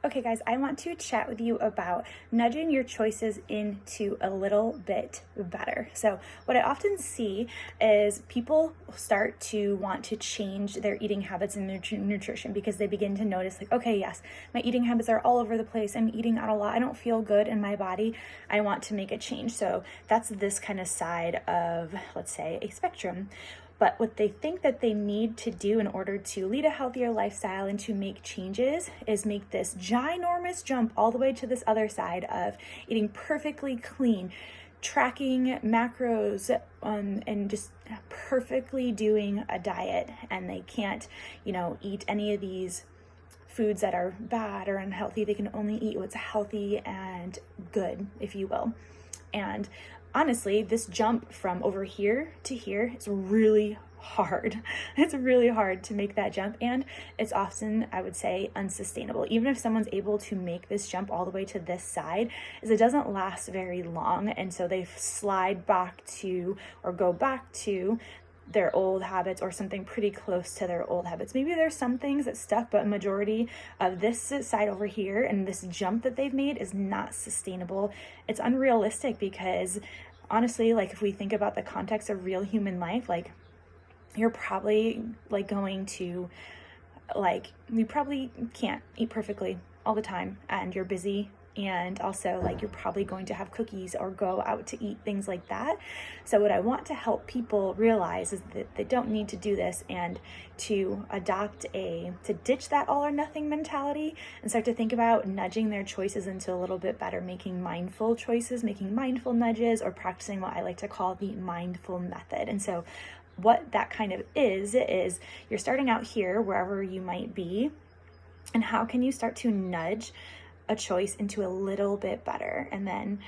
Okay, guys, I want to chat with you about nudging your choices into a little bit better. So, what I often see is people start to want to change their eating habits and their nutrition because they begin to notice, like, okay, yes, my eating habits are all over the place. I'm eating out a lot. I don't feel good in my body. I want to make a change. So, that's this kind of side of, let's say, a spectrum. But what they think that they need to do in order to lead a healthier lifestyle and to make changes is make this ginormous jump all the way to this other side of eating perfectly clean, tracking macros, and just perfectly doing a diet. And they can't, eat any of these foods that are bad or unhealthy. They can only eat what's healthy and good, if you will. And honestly, this jump from over here to here is really hard. It's really hard to make that jump, and it's often, I would say, unsustainable. Even if someone's able to make this jump all the way to this side, is it doesn't last very long, and so they slide back to or go back to their old habits or something pretty close to their old habits. Maybe there's some things that stuck, but a majority of this side over here and this jump that they've made is not sustainable. It's unrealistic because honestly, like if we think about the context of real human life, like you're probably going to you probably can't eat perfectly all the time and you're busy, and also you're probably going to have cookies or go out to eat, things like that. So what I want to help people realize is that they don't need to do this, and to ditch that all or nothing mentality and start to think about nudging their choices into a little bit better, making mindful choices, making mindful nudges, or practicing what I like to call the mindful method. And so what that kind of is you're starting out here, wherever you might be, and how can you start to nudge a choice into a little bit better, and then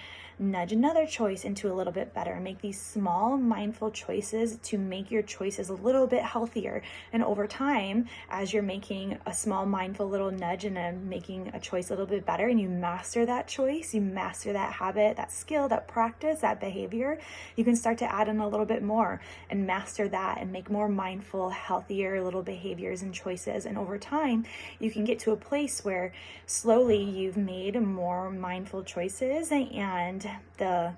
nudge another choice into a little bit better, and make these small mindful choices to make your choices a little bit healthier. And over time, as you're making a small mindful little nudge and making a choice a little bit better, and you master that choice, you master that habit, that skill, that practice, that behavior, you can start to add in a little bit more and master that and make more mindful, healthier little behaviors and choices. And over time, you can get to a place where slowly you've made more mindful choices, and the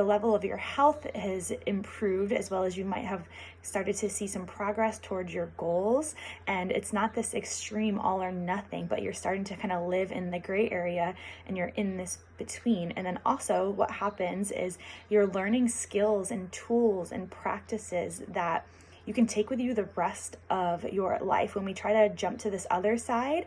level of your health has improved, as well as you might have started to see some progress towards your goals. And it's not this extreme all or nothing, but you're starting to kind of live in the gray area and you're in this between. And then also what happens is you're learning skills and tools and practices that you can take with you the rest of your life. When we try to jump to this other side,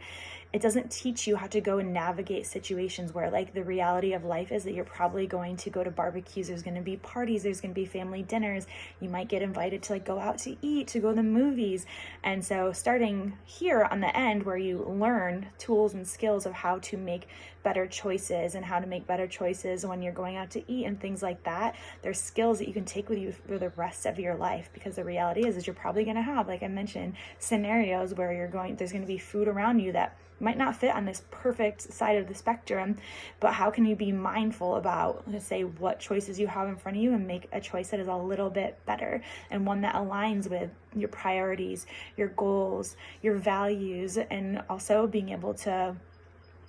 it doesn't teach you how to go and navigate situations where the reality of life is that you're probably going to go to barbecues, there's going to be parties, there's going to be family dinners, you might get invited to go out to eat, to go to the movies. And so starting here on the end, where you learn tools and skills of how to make better choices and how to make better choices when you're going out to eat and things like that, there's skills that you can take with you for the rest of your life. Because the reality is you're probably going to have, like I mentioned, scenarios where there's going to be food around you that might not fit on this perfect side of the spectrum. But how can you be mindful about, let's say, what choices you have in front of you and make a choice that is a little bit better, and one that aligns with your priorities, your goals, your values, and also being able to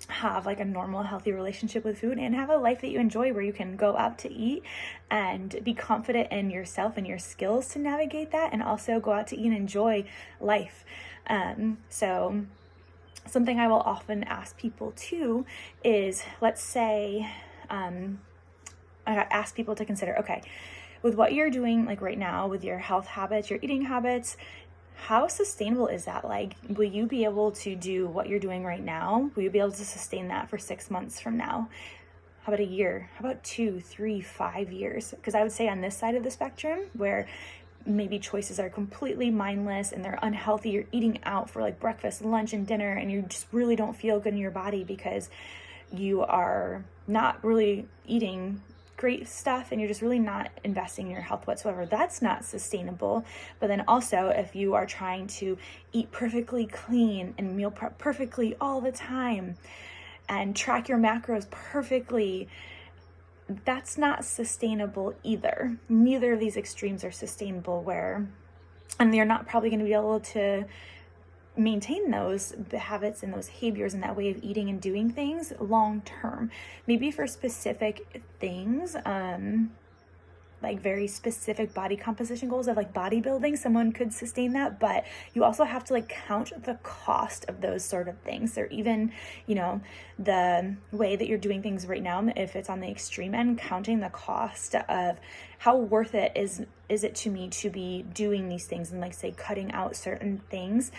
have a normal, healthy relationship with food and have a life that you enjoy, where you can go out to eat and be confident in yourself and your skills to navigate that, and also go out to eat and enjoy life. So something I will often ask people too is, let's say, I ask people to consider, okay, with what you're doing right now with your health habits, your eating habits, how sustainable is that? Will you be able to do what you're doing right now? Will you be able to sustain that for 6 months from now? How about a year? How about 2, 3, 5 years? Because I would say on this side of the spectrum, where maybe choices are completely mindless and they're unhealthy, you're eating out for breakfast, lunch, and dinner, and you just really don't feel good in your body because you are not really eating great stuff and you're just really not investing in your health whatsoever. That's not sustainable. But then also, if you are trying to eat perfectly clean and meal prep perfectly all the time and track your macros perfectly, that's not sustainable either. Neither of these extremes are sustainable, and you're not probably going to be able to maintain those habits and those behaviors and that way of eating and doing things long term. Maybe for specific things, like very specific body composition goals of like bodybuilding, someone could sustain that, but you also have to like count the cost of those sort of things. Or even, you know, the way that you're doing things right now, if it's on the extreme end, counting the cost of how worth it is it to me to be doing these things, and like say cutting out certain things.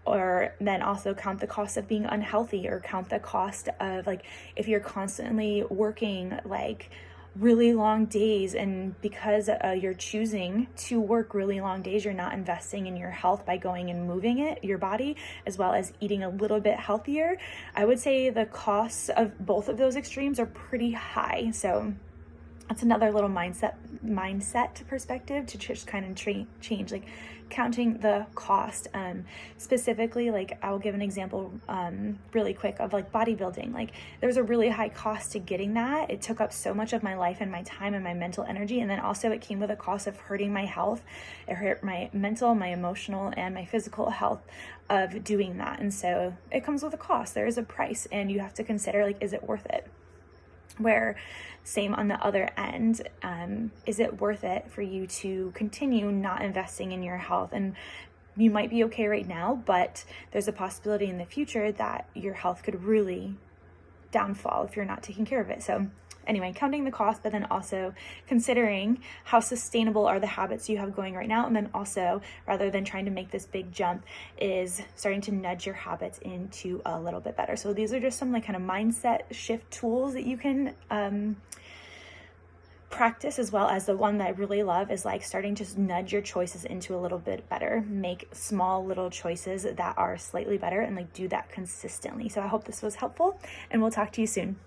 Or then also count the cost of being unhealthy, or count the cost of like if you're constantly working like really long days, and because you're choosing to work really long days, you're not investing in your health by going and moving your body, as well as eating a little bit healthier. I would say the costs of both of those extremes are pretty high. So that's another little mindset perspective to just kind of change, like counting the cost. Specifically, like I'll give an example really quick of like bodybuilding. Like there's a really high cost to getting that. It took up so much of my life and my time and my mental energy, and then also it came with a cost of hurting my health. It hurt my mental, my emotional, and my physical health of doing that. And so it comes with a cost. There is a price, and you have to consider, like, is it worth it? Where same on the other end, is it worth it for you to continue not investing in your health? And you might be okay right now, but there's a possibility in the future that your health could really downfall if you're not taking care of it. So anyway, counting the cost, but then also considering how sustainable are the habits you have going right now. And then also, rather than trying to make this big jump, is starting to nudge your habits into a little bit better. So these are just some like kind of mindset shift tools that you can practice, as well as the one that I really love is like starting to nudge your choices into a little bit better. Make small little choices that are slightly better, and like do that consistently. So I hope this was helpful, and we'll talk to you soon.